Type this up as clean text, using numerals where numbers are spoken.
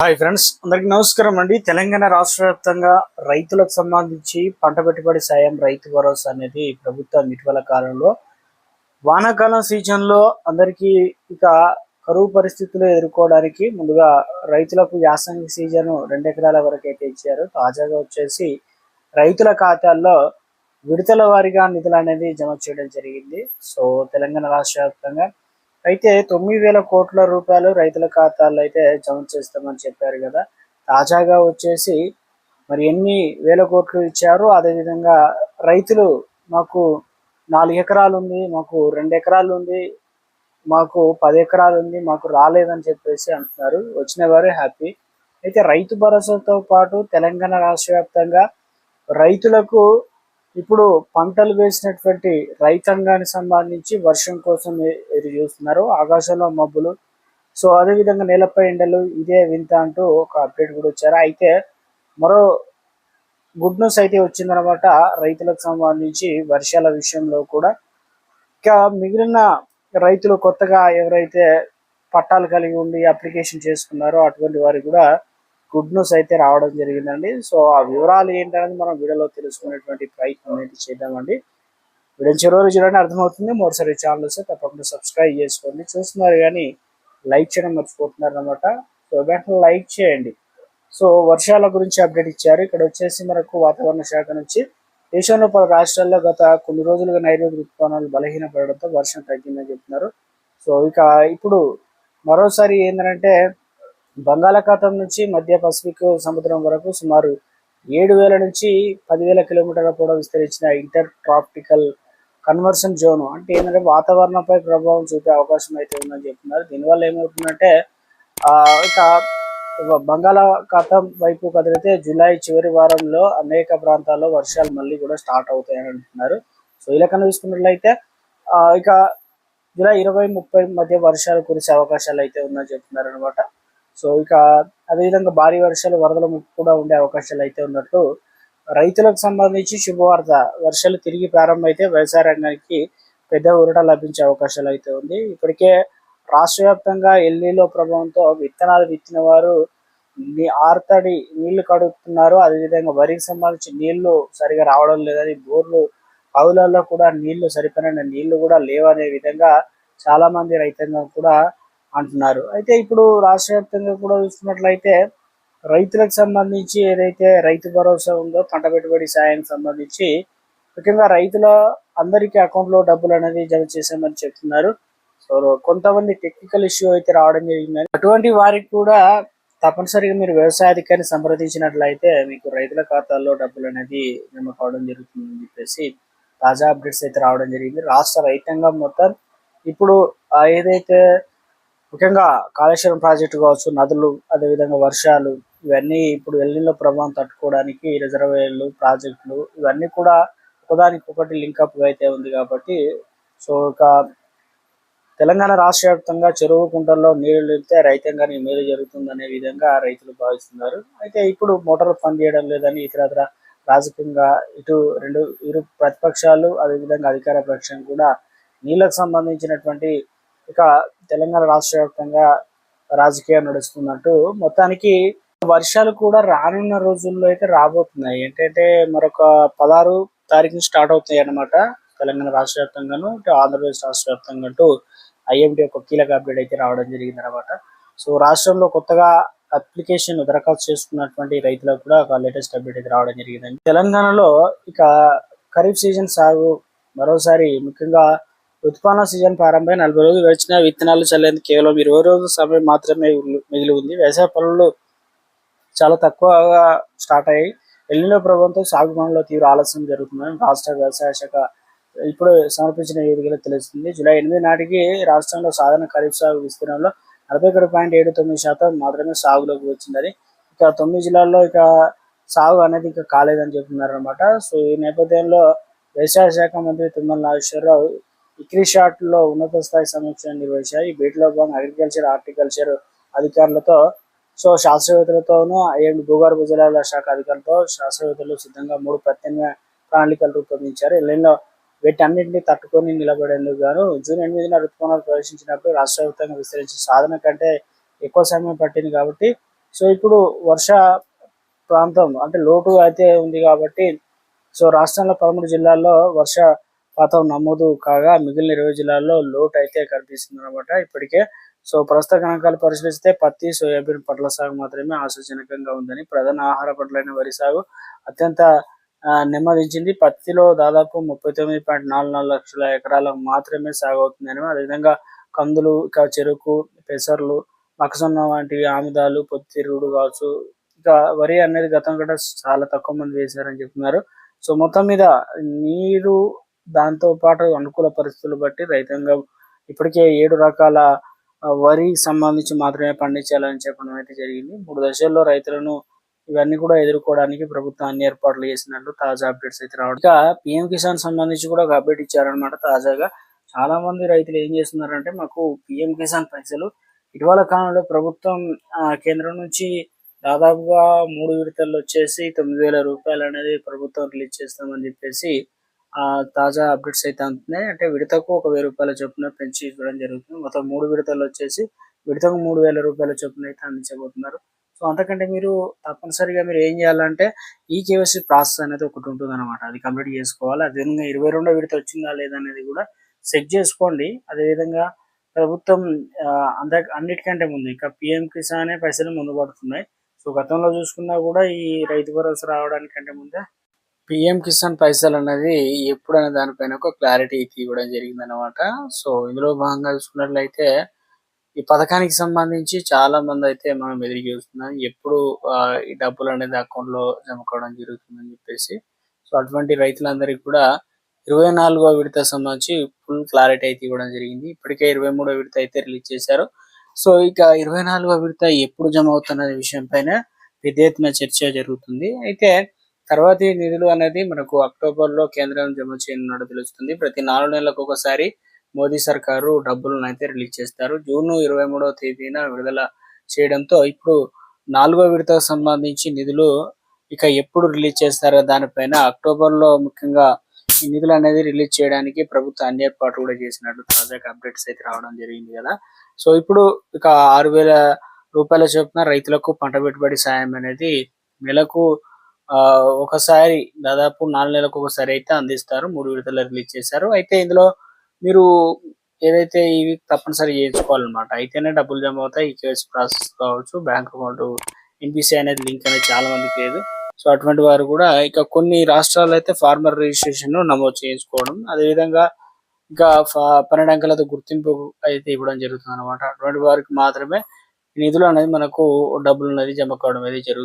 Hi friends, అందరికి నమస్కారం అండి. తెలంగాణ రాష్ట్ర వ్యాప్తంగా రైతులకు సంబంధించి పంట పెట్టుబడి సాయం రైతు భరోసా అనేది ప్రభుత్వం ఇటీవల కాలంలో వానాకాలం సీజన్లో అందరికీ ఇక కరువు పరిస్థితులు ఎదుర్కోవడానికి ముందుగా రైతులకు యాసంగి సీజన్ 2 ఎకరాల వరకు అయితే ఇచ్చారు. తాజాగా వచ్చేసి రైతుల ఖాతాల్లో విడతల వారీగా నిధులు అనేది జమ చేయడం జరిగింది. సో తెలంగాణ రాష్ట్ర వ్యాప్తంగా అయితే 9,000 కోట్ల రూపాయలు రైతుల ఖాతాల్లో అయితే జమ చేస్తామని చెప్పారు కదా. తాజాగా వచ్చేసి మరి ఎన్ని వేల కోట్లు ఇచ్చారు, అదేవిధంగా రైతులు మాకు 4 ఎకరాలు ఉంది, మాకు 2 ఎకరాలు ఉంది, మాకు 10 ఎకరాలు ఉంది, మాకు రాలేదని చెప్పేసి అంటున్నారు. వచ్చిన వారే హ్యాపీ. అయితే రైతు భరోసాతో పాటు తెలంగాణ రాష్ట్ర వ్యాప్తంగా రైతులకు ఇప్పుడు పంటలు వేసినటువంటి రైతాంగానికి సంబంధించి వర్షం కోసం ఎదురు చూస్తున్నారు. ఆకాశంలో మబ్బులు, సో అదేవిధంగా నేలపై ఎండలు, ఇదే వింత అంటూ ఒక అప్డేట్ కూడా వచ్చారు. అయితే మరో గుడ్ న్యూస్ అయితే వచ్చిందనమాట రైతులకు సంబంధించి వర్షాల విషయంలో కూడా. ఇక మిగిలిన రైతులు కొత్తగా ఎవరైతే పట్టాలు కలిగి ఉండి అప్లికేషన్ చేసుకున్నారో అటువంటి వారికి కూడా గుడ్ న్యూస్ అయితే రావడం జరిగిందండి. సో ఆ వివరాలు ఏంటనేది మనం వీడియోలో తెలుసుకునేటువంటి ప్రయత్నం అయితే చేద్దామండి. వీడియో చివరి చూడండి, అర్థమవుతుంది. మరోసారి ఛానల్ వస్తే తప్పకుండా సబ్స్క్రైబ్ చేసుకోండి. చూస్తున్నారు కానీ లైక్ చేయడం మర్చిపోతున్నారు అనమాట. సో వెంటనే లైక్ చేయండి. సో వర్షాల గురించి అప్డేట్ ఇచ్చారు. ఇక్కడ వచ్చేసి మనకు వాతావరణ శాఖ నుంచి దేశంలో పలు రాష్ట్రాల్లో గత కొన్ని రోజులుగా నైరుతి ఋతుపవనాలు బలహీనపడడంతో వర్షం తగ్గిందని చెప్తున్నారు. సో ఇక ఇప్పుడు మరోసారి ఏంటంటే బంగాళాఖాతం నుంచి మధ్య పసిఫిక్ సముద్రం వరకు సుమారు 7,000 నుంచి 10,000 కిలోమీటర్ల పొడవు విస్తరించిన ఇంటర్ ట్రాపికల్ కన్వర్షన్ జోన్ అంటే ఏంటంటే వాతావరణంపై ప్రభావం చూపే అవకాశం అయితే ఉందని చెప్తున్నారు. దీనివల్ల ఏమవుతుందంటే ఇక బంగాళాఖాతం వైపు కదిలితే జూలై చివరి వారంలో అనేక ప్రాంతాల్లో వర్షాలు మళ్ళీ కూడా స్టార్ట్ అవుతాయని అంటున్నారు. సో ఇలా కన్నా చూసుకున్నట్లయితే ఇక జూలై 20-30 మధ్య వర్షాలు కురిసే అవకాశాలు అయితే ఉందని చెప్తున్నారు అనమాట. సో ఇక అదేవిధంగా భారీ వర్షాలు, వరదల ముప్పు కూడా ఉండే అవకాశాలు అయితే ఉన్నట్లు రైతులకు సంబంధించి శుభవార్త. వర్షాలు తిరిగి ప్రారంభమైతే వ్యవసాయ రంగానికి పెద్ద ఊరట లభించే అవకాశాలు అయితే ఉంది. ఇప్పటికే రాష్ట్ర వ్యాప్తంగా ఎల్నీలో ప్రభావంతో విత్తనాలు విత్తిన వారు ఆర్తడి నీళ్లు కడుగుతున్నారు. అదేవిధంగా వరికి సంబంధించి నీళ్లు సరిగా రావడం లేదని, బోర్లు కౌలల్లో కూడా నీళ్లు సరిపోయిన నీళ్లు కూడా లేవనే విధంగా చాలా మంది రైతాంగం కూడా అంటున్నారు. అయితే ఇప్పుడు రాష్ట్ర వ్యాప్తంగా కూడా చూసుకున్నట్లయితే రైతులకు సంబంధించి ఏదైతే రైతు భరోసా ఉందో పంట పెట్టుబడి సాయానికి సంబంధించి ముఖ్యంగా రైతుల అందరికీ అకౌంట్లో డబ్బులు అనేది జమ చేశామని చెప్తున్నారు. సో కొంతమంది టెక్నికల్ ఇష్యూ అయితే రావడం జరిగిందని, అటువంటి వారికి కూడా తప్పనిసరిగా మీరు వ్యవసాయ అధికారిని సంప్రదించినట్లయితే మీకు రైతుల ఖాతాల్లో డబ్బులు అనేది జమ కావడం జరుగుతుందని చెప్పేసి తాజా అప్డేట్స్ అయితే రావడం జరిగింది. రాష్ట్ర రైతాంగం మొత్తం ఇప్పుడు ఏదైతే ముఖ్యంగా కాళేశ్వరం ప్రాజెక్టు కావచ్చు, నదులు, అదేవిధంగా వర్షాలు, ఇవన్నీ ఇప్పుడు ఎల్నినో ప్రభావం తట్టుకోవడానికి రిజర్వాయర్లు, ప్రాజెక్టులు ఇవన్నీ కూడా ఒకదానికొకటి లింకప్ అయితే ఉంది కాబట్టి సో ఇక తెలంగాణ రాష్ట్ర వ్యాప్తంగా చెరువు కుంటల్లో నీళ్లు వెళ్తే రైతాంగానికి మేలు జరుగుతుందనే విధంగా రైతులు భావిస్తున్నారు. అయితే ఇప్పుడు మోటార్లు పనిచేయడం లేదని ఇతరత్ర రాజకీయంగా ఇరు ప్రతిపక్షాలు అదేవిధంగా అధికార పక్షం కూడా నీళ్లకు సంబంధించినటువంటి ఇక తెలంగాణ రాష్ట్ర వ్యాప్తంగా రాజకీయం నడుస్తున్నట్టు మొత్తానికి వర్షాలు కూడా రానున్న రోజుల్లో అయితే రాబోతున్నాయి. ఏంటంటే మరొక 16 తారీఖున స్టార్ట్ అవుతాయి అన్నమాట తెలంగాణ రాష్ట్ర వ్యాప్తంగాను, ఆంధ్రప్రదేశ్ రాష్ట్ర వ్యాప్తంగా అంటూ ఐఎండీ ఒక కీలక అప్డేట్ అయితే రావడం జరిగింది అనమాట. సో రాష్ట్రంలో కొత్తగా అప్లికేషన్ దరఖాస్తు చేసుకున్నటువంటి రైతులకు కూడా ఒక లేటెస్ట్ అప్డేట్ అయితే రావడం జరిగిందండి. తెలంగాణలో ఇక ఖరీఫ్ సీజన్ సాగు మరోసారి ముఖ్యంగా ఋతుపవన సీజన్ ప్రారంభమై 40 రోజులు గడిచిన విత్తనాలు చల్లేందుకు కేవలం 20 రోజుల సమయం మాత్రమే మిగిలి ఉంది. వ్యవసాయ పనులు చాలా తక్కువగా స్టార్ట్ అయ్యాయి. ఎల్నినో ప్రభావంతో సాగు పనుల్లో తీవ్ర ఆలస్యం జరుగుతుందని రాష్ట్ర వ్యవసాయ శాఖ ఇప్పుడు సమర్పించిన నివేదికలో తెలుస్తుంది. జూలై 8 నాటికి రాష్ట్రంలో సాధారణ ఖరీఫ్ సాగు విస్తీర్ణంలో 41.79% మాత్రమే సాగులోకి వచ్చిందని, ఇక 9 జిల్లాల్లో ఇక సాగు అనేది ఇంకా కాలేదని చెప్తున్నారు అనమాట. సో ఈ నేపథ్యంలో వ్యవసాయ శాఖ మంత్రి తుమ్మల నాగేశ్వరరావు ఇక్రిషాట్లో ఉన్నత స్థాయి సమీక్ష నిర్వహించారు. ఈ భేటీలో భాగంగా అగ్రికల్చర్, హార్టికల్చర్ అధికారులతో, సో శాస్త్రవేత్తలతోనూ ఐఎండీ భూగర్భ జలాల శాఖ అధికారులతో శాస్త్రవేత్తలు సిద్ధంగా 3 ప్రత్యామ్నాయ ప్రణాళికలు రూపొందించారు. ఎల్నినో వీటన్నింటినీ తట్టుకొని నిలబడేందుకు గాను జూన్ 8న ఋతుపవనాలు ప్రవేశించినప్పుడు రాష్ట్ర వ్యాప్తంగా విస్తరించిన సాధన కంటే ఎక్కువ సమయం పట్టింది కాబట్టి సో ఇప్పుడు వర్ష ప్రాంతం అంటే లోటు అయితే ఉంది కాబట్టి సో రాష్ట్రంలో 13 జిల్లాల్లో వర్షపాతం నమోదు కాగా మిగిలిన 20 జిల్లాల్లో లోటు అయితే కనిపిస్తుంది అనమాట ఇప్పటికే. సో ప్రస్తుత గణాంకాలు పరిశీలిస్తే పత్తి, సోయాబీన్ పంటల సాగు మాత్రమే ఆశాజనకంగా ఉందని, ప్రధాన ఆహార పంటలైన వరి సాగు అత్యంత నెమ్మదించింది. పత్తిలో దాదాపు 39.44 లక్షల ఎకరాలకు మాత్రమే సాగు అవుతుందని, అదేవిధంగా కందులు, ఇంకా చెరుకు, పెసర్లు, మొక్కజొన్న వంటివి, ఆముదాలు, పొద్దుతిరుగుడు కావచ్చు, ఇంకా వరి అనేది గతం కంటే చాలా తక్కువ మంది వేశారని చెప్తున్నారు. సో మొత్తం మీద నీరు, దాంతో పాటు అనుకూల పరిస్థితులు బట్టి రైతాంగం ఇప్పటికే 7 రకాల వరికి సంబంధించి మాత్రమే పండించాలని చెప్పడం అయితే జరిగింది. 3 దశల్లో రైతులను ఇవన్నీ కూడా ఎదుర్కోవడానికి ప్రభుత్వం అన్ని ఏర్పాట్లు చేసినట్లు తాజా అప్డేట్స్ అయితే రావడం. ఇంకా పీఎం కిసాన్ సంబంధించి కూడా ఒక అప్డేట్ ఇచ్చారనమాట తాజాగా. చాలా మంది రైతులు ఏం చేస్తున్నారంటే, మాకు పీఎం కిసాన్ పైసలు ఇటీవల కాలంలో ప్రభుత్వం కేంద్రం నుంచి దాదాపుగా 3 విడతల్లో వచ్చేసి 9,000 రూపాయలు అనేది ప్రభుత్వం రిలీజ్ చేస్తామని చెప్పేసి తాజా అప్డేట్స్ అయితే అందుతున్నాయి. అంటే విడతకు ఒక 1,000 రూపాయల చొప్పున పెంచి ఇవ్వడం జరుగుతుంది. మొత్తం 3 విడతల్లో వచ్చేసి విడతకు 3,000 రూపాయల చొప్పున అయితే అందించబోతున్నారు. సో అంతకంటే మీరు తప్పనిసరిగా మీరు ఏం చేయాలంటే ఈకేవైసీ ప్రాసెస్ అనేది ఒకటి ఉంటుందన్నమాట. అది కంప్లీట్ చేసుకోవాలి. అదేవిధంగా 22వ విడత వచ్చిందా లేదా అనేది కూడా చెక్ చేసుకోండి. అదేవిధంగా ప్రభుత్వం అన్నిటికంటే ముందు ఇక పీఎం కిసానే పైసలు ముందు పడుతున్నాయి. సో గతంలో చూసుకున్నా కూడా ఈ రైతు భరోసా రావడానికంటే ముందే పీఎం కిసాన్ పైసలు అనేది ఎప్పుడనే దానిపైన ఒక క్లారిటీ ఇవ్వడం జరిగిందనమాట. సో ఇందులో భాగంగా చూసుకున్నట్లయితే ఈ పథకానికి సంబంధించి చాలా మంది అయితే మనం ఎదురు చూస్తున్నాం. ఎప్పుడు ఈ డబ్బులు అనేది అకౌంట్ లో జమ కావడం జరుగుతుందని చెప్పేసి. సో అటువంటి రైతులందరికీ కూడా 24వ విడత సంబంధించి ఫుల్ క్లారిటీ అయితే ఇవ్వడం జరిగింది. ఇప్పటికే 23వ విడత అయితే రిలీజ్ చేశారు. సో ఇక 24వ విడత ఎప్పుడు జమ అవుతున్న విషయం పైన పెద్ద ఎత్తున చర్చ జరుగుతుంది. అయితే తర్వాతి నిధులు అనేది మనకు అక్టోబర్ లో కేంద్రం జమ చేయనున్నట్టు తెలుస్తుంది. ప్రతి 4 నెలలకు ఒకసారి మోదీ సర్కారు డబ్బులను అయితే రిలీజ్ చేస్తారు. జూన్ 23వ తేదీన విడుదల చేయడంతో ఇప్పుడు 4వ విడతకు సంబంధించి నిధులు ఇక ఎప్పుడు రిలీజ్ చేస్తారో దానిపైన అక్టోబర్ లో ముఖ్యంగా ఈ నిధులు అనేది రిలీజ్ చేయడానికి ప్రభుత్వం అన్ని ఏర్పాట్లు కూడా చేసినట్టు తాజాగా అప్డేట్స్ అయితే రావడం జరిగింది కదా. సో ఇప్పుడు ఇక 6,000 రూపాయల చొప్పున రైతులకు పంట పెట్టుబడి సాయం అనేది నెలకు ఒకసారి దాదాపు 4 నెలలకు ఒకసారి అయితే అందిస్తారు. 3 విడతలు రిలీజ్ చేశారు. అయితే ఇందులో మీరు ఏదైతే ఇవి తప్పనిసరి చేయించుకోవాలన్నమాట. అయితేనే డబ్బులు జమ అవుతాయి. ఈకేవైసీ ప్రాసెస్ కావచ్చు, బ్యాంక్ అకౌంట్ ఎన్పిసి అనేది లింక్ అనేది చాలా మందికి లేదు. సో అటువంటి వారు కూడా ఇక కొన్ని రాష్ట్రాల్లో అయితే ఫార్మర్ రిజిస్ట్రేషన్ నమోదు చేయించుకోవడం, అదేవిధంగా ఇంకా 12 అంకెలతో గుర్తింపు అయితే ఇవ్వడం జరుగుతుంది అనమాట. అటువంటి వారికి మాత్రమే నిధులు అనేది మనకు డబ్బులు అనేది జమ కావడం అనేది జరుగుతుంది.